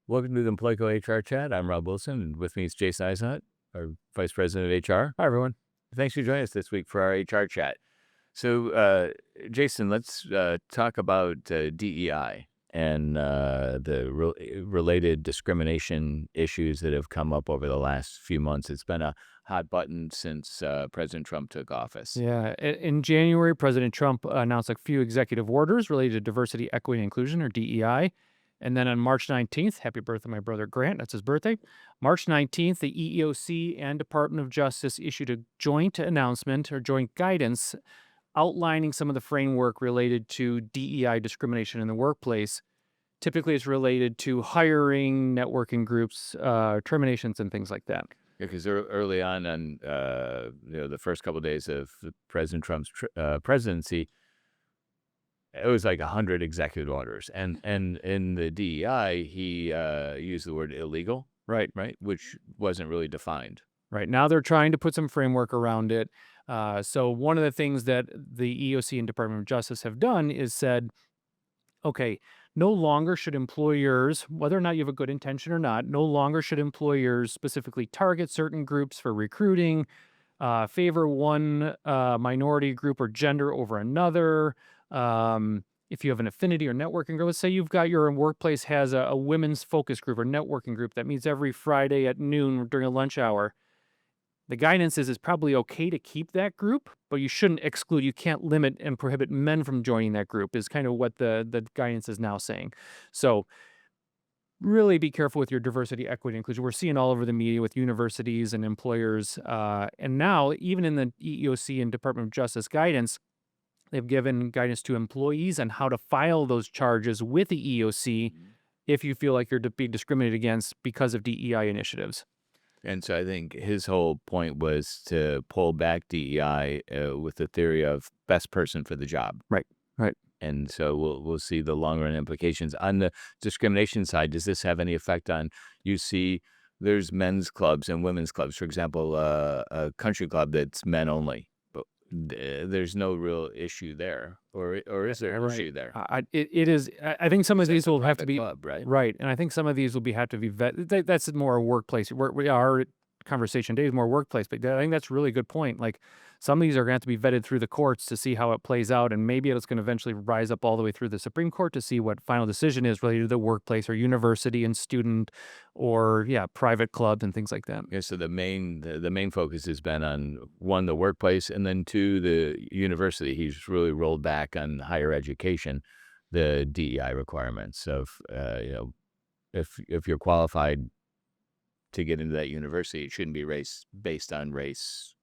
Welcome to the Employco HR Chat. I'm Rob Wilson, and with me is Jason Eisenhut, our Vice President of HR. Hi, everyone. Thanks for joining us this week for our HR Chat. So, Jason, let's talk about DEI and the related discrimination issues that have come up over the last few months. It's been a hot button since President Trump took office. Yeah. In January, President Trump announced a few executive orders related to diversity, equity, and inclusion, or DEI. And then on March 19th, happy birthday, my brother Grant, that's his birthday. March 19th, the EEOC and Department of Justice issued a joint announcement or joint guidance outlining some of the framework related to DEI discrimination in the workplace. Typically, it's related to hiring, networking groups, terminations, and things like that. Yeah, because early on the first couple of days of President Trump's presidency, it was like 100 executive orders, and in the DEI, he used the word illegal, right, which wasn't really defined. Right. Now they're trying to put some framework around it. So one of the things that the EEOC and Department of Justice have done is said, okay, no longer should employers, whether or not you have a good intention or not, no longer should employers specifically target certain groups for recruiting, favor one minority group or gender over another. If you have an affinity or networking group, let's say you've got your workplace has a women's focus group or networking group that meets every Friday at noon during a lunch hour. The guidance is it's probably okay to keep that group, but you shouldn't exclude, you can't limit and prohibit men from joining that group is kind of what the guidance is now saying. So really be careful with your diversity, equity, and inclusion. We're seeing all over the media with universities and employers. And now, even in the EEOC and Department of Justice guidance, they've given guidance to employees on how to file those charges with the EEOC if you feel like you're being discriminated against because of DEI initiatives. And so I think his whole point was to pull back DEI with the theory of best person for the job. Right. And so we'll see the long run implications. On the discrimination side, does this have any effect on, you see there's men's clubs and women's clubs, for example, a country club that's men only, but there's no real issue there, or is there an issue there? It is. I think some of these will have to be club, right? Right, and I think some of these will have to be vetted. That's more workplace. Our conversation today is more workplace, but I think that's a really good point. Like some of these are going to have to be vetted through the courts to see how it plays out, and maybe it's going to eventually rise up all the way through the Supreme Court to see what final decision is related to the workplace or university and student or private clubs and things like that. Yeah, so the main focus has been on one, the workplace, and then two, the university. He's really rolled back on higher education, the DEI requirements of if you're qualified to get into that university, it shouldn't be based on race,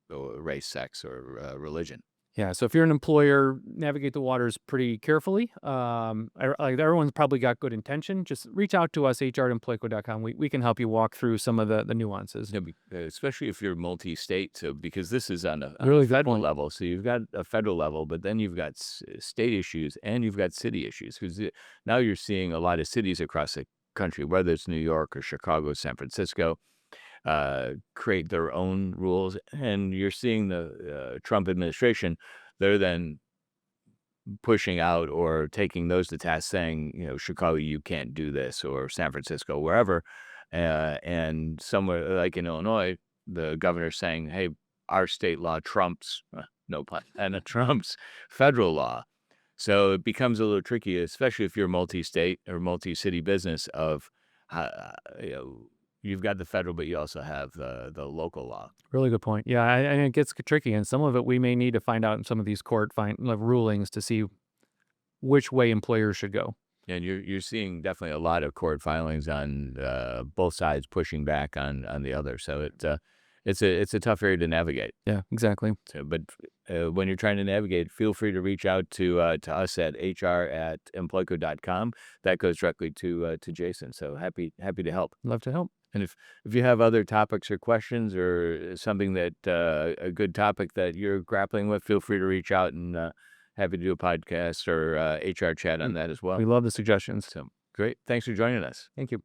sex, or religion. Yeah, so if you're an employer, navigate the waters pretty carefully. Like everyone's probably got good intention. Just reach out to us, hr@employco.com. We can help you walk through some of the nuances. Yeah, especially if you're multi-state, so because this is on a Really good federal point. level. So you've got a federal level, but then you've got state issues and you've got city issues. Because now you're seeing a lot of cities across the country, whether it's New York or Chicago, San Francisco, create their own rules. And you're seeing the Trump administration, they're then pushing out or taking those to task, saying, Chicago, you can't do this, or San Francisco, wherever. And somewhere like in Illinois, the governor's saying, hey, our state law trumps, no pun, and it trumps federal law. So it becomes a little tricky, especially if you're multi-state or multi-city business of, you've got the federal, but you also have the local law. Really good point. Yeah, and it gets tricky, and some of it we may need to find out in some of these court rulings to see which way employers should go. And you're seeing definitely a lot of court filings on both sides pushing back on the other. So it's a tough area to navigate. Yeah, exactly. So, but when you're trying to navigate, feel free to reach out to us at hr@employco.com. That goes directly to Jason. So happy to help. Love to help. And if you have other topics or questions or something that a good topic that you're grappling with, feel free to reach out, and happy to do a podcast or HR chat on that as well. We love the suggestions. So great. Thanks for joining us. Thank you.